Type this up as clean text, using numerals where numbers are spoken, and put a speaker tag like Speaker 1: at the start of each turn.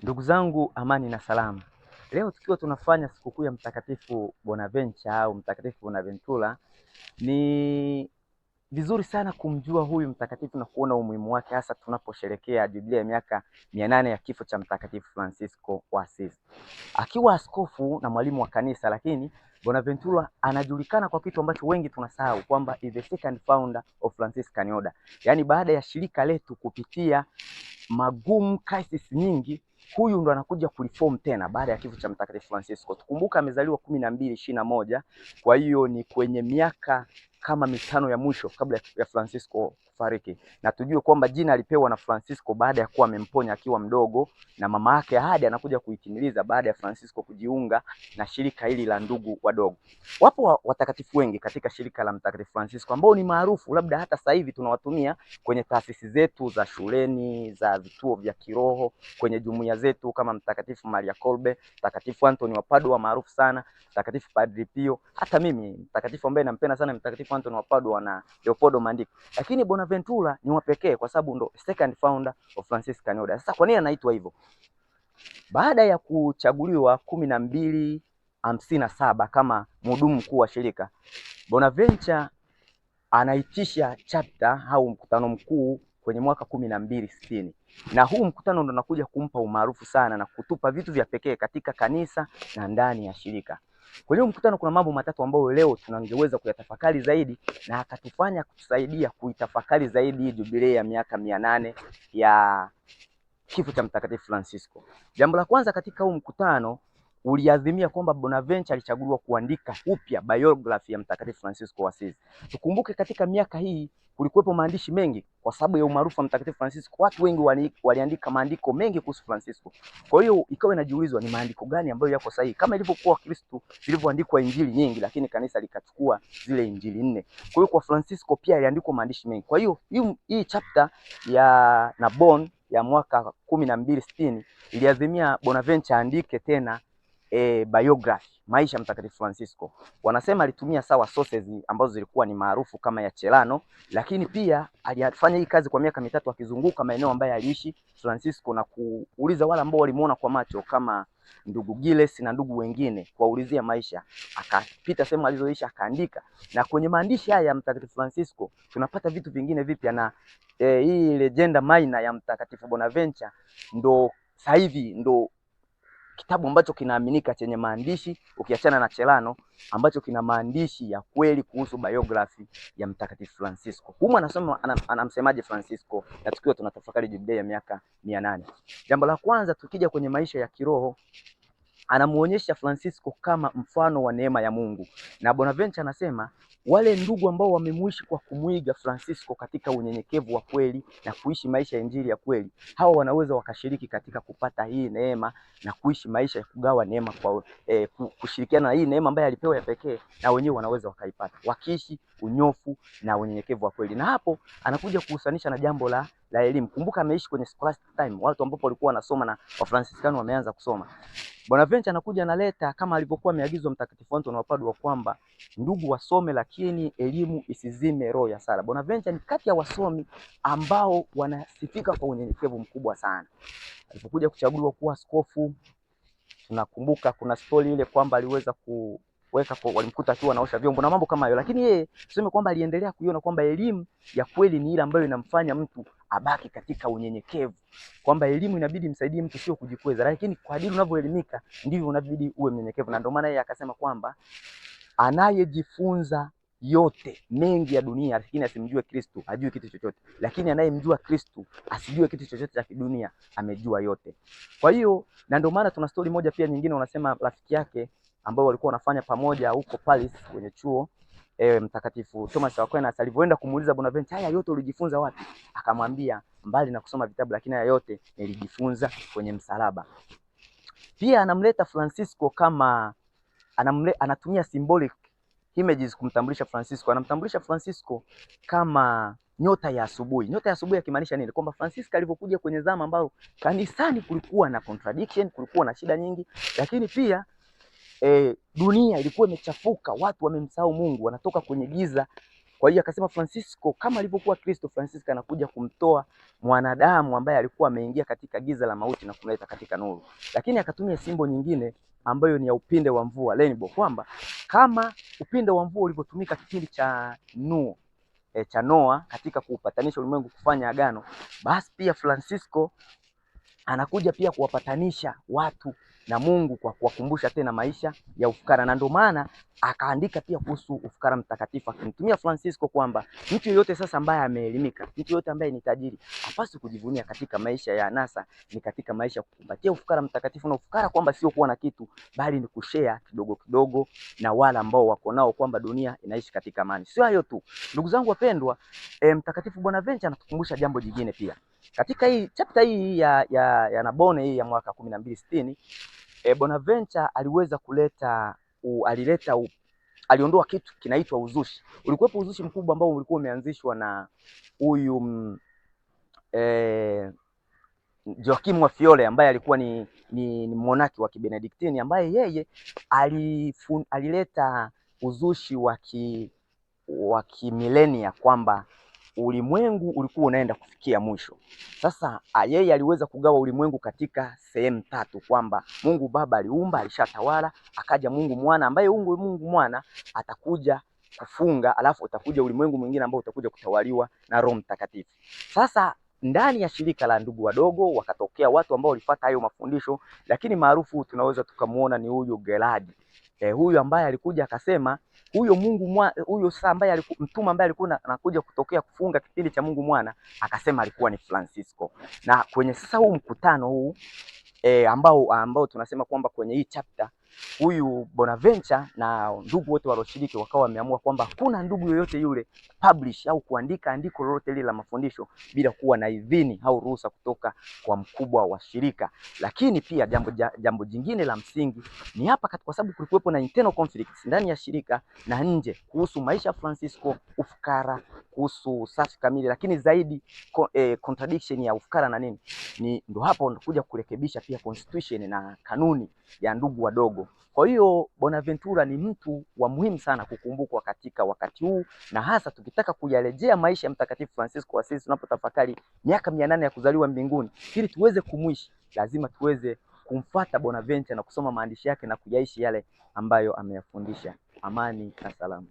Speaker 1: Ndugu zangu, amani na salama. Leo tukiwa tunafanya sikukuu ya Mtakatifu Bonaventure au Mtakatifu Bonaventura, ni vizuri sana kumjua huyu mtakatifu na kuona umuhimu wake, hasa tunaposherekea jubilei ya miaka 800 ya kifo cha Mtakatifu Francisco wa Assisi. Akiwa askofu na mwalimu wa kanisa, lakini Bonaventura anajulikana kwa kitu ambacho wengi tunasahau, kwamba is the second founder of Franciscan Order. Yaani baada ya shirika letu kupitia magumu, crisis nyingi, huyu ndo anakuja kureform tena baada ya kifo cha Mtakatifu Francisco. Tukumbuka amezaliwa 1221, kwa hiyo ni kwenye miaka kama mitano ya mwisho kabla ya Francisco kufariki, na tujue kwamba jina alipewa na Francisco baada ya kuwa amemponya akiwa mdogo, na mama yake ahadi anakuja kuitimiliza baada ya Francisco kujiunga na shirika hili la ndugu wadogo. Wapo watakatifu wengi katika shirika la Mtakatifu Francisco ambao ni maarufu, labda hata sasa hivi tunawatumia kwenye taasisi zetu za shuleni, za vituo vya kiroho, kwenye jumuiya zetu, kama Mtakatifu Maria Kolbe, Mtakatifu Anthony wa Padua maarufu sana, Mtakatifu Padre Pio. Hata mimi mtakatifu ambaye nampenda sana Mtakatifu Anthony wa Padua na Leopoldo Mandiko. Lakini Bonaventura ni wa pekee kwa sababu ndo second founder of Franciscan Order. Sasa kwa nini anaitwa hivyo? Baada ya kuchaguliwa 1257 kama mhudumu mkuu wa shirika, Bonaventure anaitisha chapter au mkutano mkuu kwenye mwaka 1260, na huu mkutano ndo unakuja kumpa umaarufu sana na kutupa vitu vya pekee katika kanisa na ndani ya shirika. Kwenye mkutano kuna mambo matatu ambayo leo tunangeweza kuyatafakari zaidi, na akatufanya kutusaidia kuitafakari zaidi jubilei ya miaka 800 ya kifo cha Mtakatifu Francisco. Jambo la kwanza, katika huu mkutano uliadhimia kwamba Bonaventure alichaguliwa kuandika upya biography ya Mtakatifu Francisco wa Assisi. Tukumbuke katika miaka hii kulikuwepo maandishi mengi kwa sababu ya umaarufu wa Mtakatifu Francisco. Watu wengi waliandika maandiko mengi kuhusu Francisco. Kwa hiyo ikawa inajiulizwa ni maandiko gani ambayo yako sahihi, kama ilivyokuwa Kristo ilivyoandikwa injili nyingi, lakini kanisa likachukua zile injili 4. Kwa hiyo kwa Francisco pia aliandikwa maandishi mengi. Kwa hiyo hii chapter ya Narbonne ya mwaka 1260 iliazimia Bonaventure andike tena biography, maisha ya Mtakatifu Francisco. Wanasema alitumia sawa sources ambazo zilikuwa ni maarufu kama ya Celano, lakini pia alifanya hii kazi kwa miaka 3 akizunguka maeneo ambayo aliishi Francisco na kuuliza wale ambao walimuona kwa macho kama ndugu Giles na ndugu wengine, kuwaulizia maisha. Akapita sehemu alizoishi akaandika, na kwenye maandishi haya ya Mtakatifu Francisco tunapata vitu vingine vipya, na hii Legenda Minor ya Mtakatifu Bonaventure ndo sasa hivi ndo kitabu ambacho kinaaminika chenye maandishi, ukiachana na Celano, ambacho kina maandishi ya kweli kuhusu biography ya Mtakatifu Francisco. Humu anasema anamsemaje Francisco, na tukiwa tunatafakari jubilei ya miaka 800. Jambo la kwanza, tukija kwenye maisha ya kiroho, anamuonyesha Francisco kama mfano wa neema ya Mungu. Na Bonaventure anasema wale ndugu ambao wamemuishi kwa kumuiga Francisco katika unyenyekevu wa kweli na kuishi maisha ya injili ya kweli, hawa wanaweza wakashiriki katika kupata hii neema na kuishi maisha ya kugawa neema kwa kushirikiana na hii neema ambayo alipewa ya pekee, na wenyewe wanaweza wakaipata wakiishi unyofu na unyenyekevu wa kweli. Na hapo anakuja kuhusanisha na jambo la elimu. Kumbuka ameishi kwenye scholastic time, watu ambapo walikuwa wanasoma na Wafransiskano wameanza kusoma. Bonaventure anakuja analeta kama alivyokuwa ameagizwa Mtakatifu Anthony wa Padua kwamba ndugu wasome, lakini elimu isizime roho ya sala. Bonaventure ni kati ya wasomi ambao wanasifika kwa unyenyekevu mkubwa sana. Alipokuja kuchaguliwa kuwa askofu, tunakumbuka kuna story ile kwamba aliweza kuweka walimkuta akiwa anaosha vyombo na mambo kama hayo, lakini yeye tuseme kwamba aliendelea kuiona kwamba elimu ya kweli ni ile ambayo inamfanya mtu abaki katika unyenyekevu, kwamba elimu inabidi msaidie mtu, sio kujikweza, lakini kwa kadiri unavyoelimika ndivyo unabidi uwe mnyenyekevu. Na ndio maana yeye akasema kwamba anayejifunza yote mengi ya dunia lakini asimjue Kristo hajui kitu chochote, lakini anayemjua Kristo asijue kitu chochote cha kidunia amejua yote. Kwa hiyo na ndio maana tuna story moja pia nyingine, wanasema rafiki yake ambao walikuwa wanafanya pamoja huko Paris kwenye chuo, Mtakatifu Thomas Aquinas alivyoenda kumuuliza Bonaventure, haya yote ulijifunza wapi? Akamwambia, mbali na kusoma vitabu, lakini haya yote nilijifunza kwenye msalaba. Pia anamleta Francisco kama anatumia symbolic images kumtambulisha Francisco. Anamtambulisha Francisco kama nyota ya asubuhi. Nyota ya asubuhi akimaanisha nini? Kwamba Francisco alipokuja kwenye zama ambao kanisani kulikuwa na contradiction, kulikuwa na shida nyingi, lakini pia dunia ilikuwa imechafuka, watu wamemsahau Mungu, wanatoka kwenye giza Kwa hiyo akasema Francisco kama alivyokuwa Kristo, Francisco anakuja kumtoa mwanadamu ambaye alikuwa ameingia katika giza la mauti na kumleta katika nuru. Lakini akatumia simbo nyingine ambayo ni ya upinde wa mvua, rainbow, kwamba kama upinde wa mvua ulivyotumika kipindi cha Noa katika kuupatanisha ulimwengu, kufanya agano, basi pia Francisco anakuja pia kuwapatanisha watu na Mungu kwa kuwakumbusha tena maisha ya ufukara, na ndio maana akaandika pia kuhusu ufukara mtakatifu, akimtumia Francisco kwamba mtu yeyote sasa ambaye ameelimika, mtu yeyote ambaye ni tajiri, hapaswi kujivunia katika maisha ya anasa, ni katika maisha kukumbatia ufukara mtakatifu. Na ufukara kwamba sio kuwa na kitu, bali ni kushare kidogo kidogo na wale ambao wako nao, kwamba dunia inaishi katika amani. Sio hayo tu, ndugu zangu wapendwa, Mtakatifu Bonaventure anatukumbusha jambo jingine pia katika hii chapter hii ya Narbonne hii ya mwaka 1260. Bonaventure aliweza aliondoa kitu kinaitwa uzushi. Ulikuwepo uzushi mkubwa ambao ulikuwa umeanzishwa na huyu Joachim wa Fiore ambaye alikuwa ni monaki wa Kibenediktini, ambaye yeye alileta uzushi wa kimilenia kwamba ulimwengu ulikuwa unaenda kufikia mwisho. Sasa yeye aliweza kugawa ulimwengu katika sehemu tatu, kwamba Mungu Baba aliumba, alishatawala, akaja Mungu Mwana ambaye Mungu Mwana atakuja kufunga, alafu utakuja ulimwengu mwingine ambao utakuja kutawaliwa na Roho Mtakatifu. Sasa ndani ya shirika la ndugu wadogo wakatokea watu ambao walifuata hayo mafundisho, lakini maarufu tunaweza tukamuona ni huyu Gerard. Huyu ambaye alikuja akasema huyo saa ambaye mtume ambaye alikuwa anakuja kutokea kufunga kipindi cha Mungu Mwana, akasema alikuwa ni Francisco. Na kwenye sasa huu mkutano huu ambao tunasema kwamba kwenye hii chapter huyu Bonaventure na ndugu wote walioshiriki wakawa wameamua kwamba kuna ndugu yoyote yule publish au kuandika andiko lolote lile la mafundisho bila kuwa na idhini au ruhusa kutoka kwa mkubwa wa shirika. Lakini pia jambo jingine la msingi ni hapa, kwa sababu kulikuwepo na internal conflicts ndani ya shirika na nje kuhusu maisha ya Francisco, ufukara, kuhusu usafi kamili, lakini zaidi contradiction ya ufukara na nini, ndo hapo unakuja kurekebisha pia constitution na kanuni ya ndugu wadogo. Kwa hiyo Bonaventura ni mtu wa muhimu sana kukumbukwa katika wakati huu, na hasa tukitaka kuyarejea maisha ya Mtakatifu Francisco wa Assisi, tunapotafakari miaka 800 ya kuzaliwa mbinguni, ili tuweze kumwishi, lazima tuweze kumfuata Bonaventure na kusoma maandishi yake na kuyaishi yale ambayo ameyafundisha. Amani na salama.